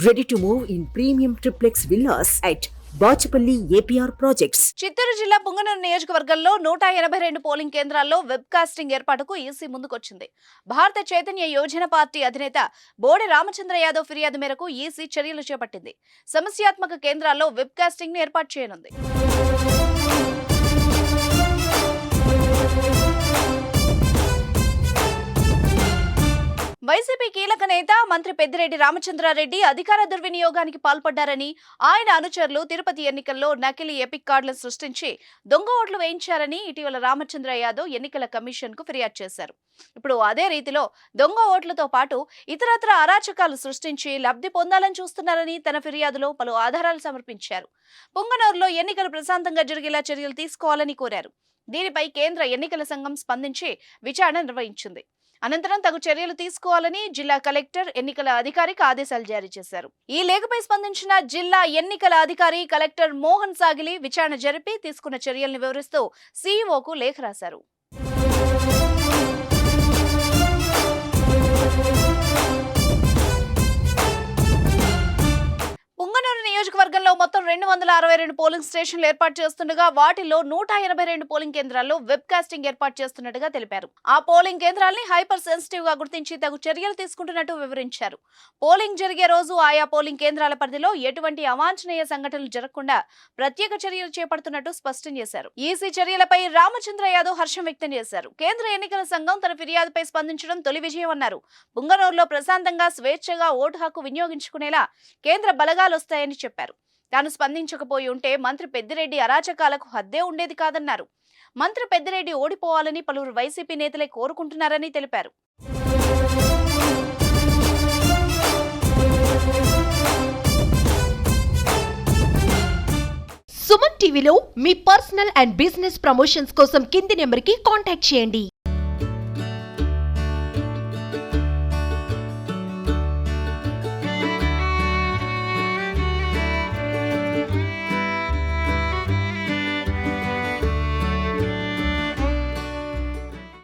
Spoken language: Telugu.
Ready to move in premium triplex villas at Bachupally APR projects. Chittoor జిల్లా పుంగనూరు నియోజకవర్గంలో 182 పోలింగ్ కేంద్రాల్లో వెబ్ కాస్టింగ్ ఏర్పాటుకు ఈసీ ముందుకొచ్చింది. భారత చైతన్య యోజన పార్టీ అధినేత బోడి రామచంద్ర యాదవ్ ఫిర్యాదు మేరకు ఈసీ చర్యలు చేపట్టింది. సమస్యాత్మక కేంద్రాల్లో వెబ్ కాస్టింగ్ ను ఏర్పాటు చేయనుంది. వైసీపీ కీలక నేత మంత్రి పెద్దిరెడ్డి రామచంద్రారెడ్డి అధికార దుర్వినియోగానికి పాల్పడ్డారని, ఆయన అనుచరులు తిరుపతి ఎన్నికల్లో నకిలీ ఎపిక్ కార్డులను సృష్టించి దొంగ ఓట్లు వేయించారని ఇటీవల రామచంద్ర యాదవ్ ఎన్నికల కమిషన్ కు ఫిర్యాదు చేశారు. ఇప్పుడు అదే రీతిలో దొంగ ఓట్లతో పాటు ఇతరత్ర అరాచకాలు సృష్టించి లబ్ధి పొందాలని చూస్తున్నారని తన ఫిర్యాదులో పలు ఆధారాలు సమర్పించారు. పుంగనూరులో ఎన్నికలు ప్రశాంతంగా జరిగేలా చర్యలు తీసుకోవాలని కోరారు. దీనిపై కేంద్ర ఎన్నికల సంఘం స్పందించి విచారణ నిర్వహించింది. అనంతరం తగు చర్యలు తీసుకోవాలని జిల్లా కలెక్టర్ ఎన్నికల అధికారికి ఆదేశాలు జారీ చేశారు. ఈ లేఖపై స్పందించిన జిల్లా ఎన్నికల అధికారి కలెక్టర్ మోహన్ సాగిలి విచారణ జరిపి తీసుకున్న చర్యలను వివరిస్తూ సీఈఓకు లేఖ రాశారు. పుంగనూరు నియోజకవర్గంలో మొత్తం 262 పోలింగ్ స్టేషన్లు ఏర్పాటు చేస్తుండగా వాటిలో 182 పోలింగ్ కేంద్రాల్లో వెబ్ కాస్టింగ్ ఏర్పాటు చేస్తున్నట్టుగా తెలిపారు. ఆ పోలింగ్ కేంద్రాల్ని హైపర్ సెన్సిటివ్ గా గుర్తించి తగు చర్యలు తీసుకుంటున్నట్టు వివరించారు. పోలింగ్ జరిగే రోజు ఆయా పోలింగ్ కేంద్రాల పరిధిలో ఎటువంటి అవాంఛనీయ సంఘటనలు జరగకుండా ప్రత్యేక చర్యలు చేపడుతున్నట్టు స్పష్టం చేశారు. ఈసీ చర్యలపై రామచంద్ర యాదవ్ హర్షం వ్యక్తం చేశారు. కేంద్ర ఎన్నికల సంఘం తన ఫిర్యాదుపై స్పందించడం తొలి విజయం అన్నారు. పుంగనూరులో ప్రశాంతంగా స్వేచ్ఛగా ఓటు హక్కు వినియోగించుకునేలా కేంద్ర బలగాలు వస్తాయని చెప్పారు. తాను స్పందించకపోయి ఉంటే మంత్రి పెద్దిరెడ్డి అరాచకాలకు హద్దే ఉండేది కాదన్నారు. మంత్రి పెద్దిరెడ్డి ఓడిపోవాలని పలువురు వైసీపీ నేతలే కోరుకుంటున్నారని తెలిపారు. సుమన్ టీవీలో మీ పర్సనల్ అండ్ బిజినెస్ ప్రమోషన్స్ కోసం కింది నెంబర్కి కాంటాక్ట్ చేయండి.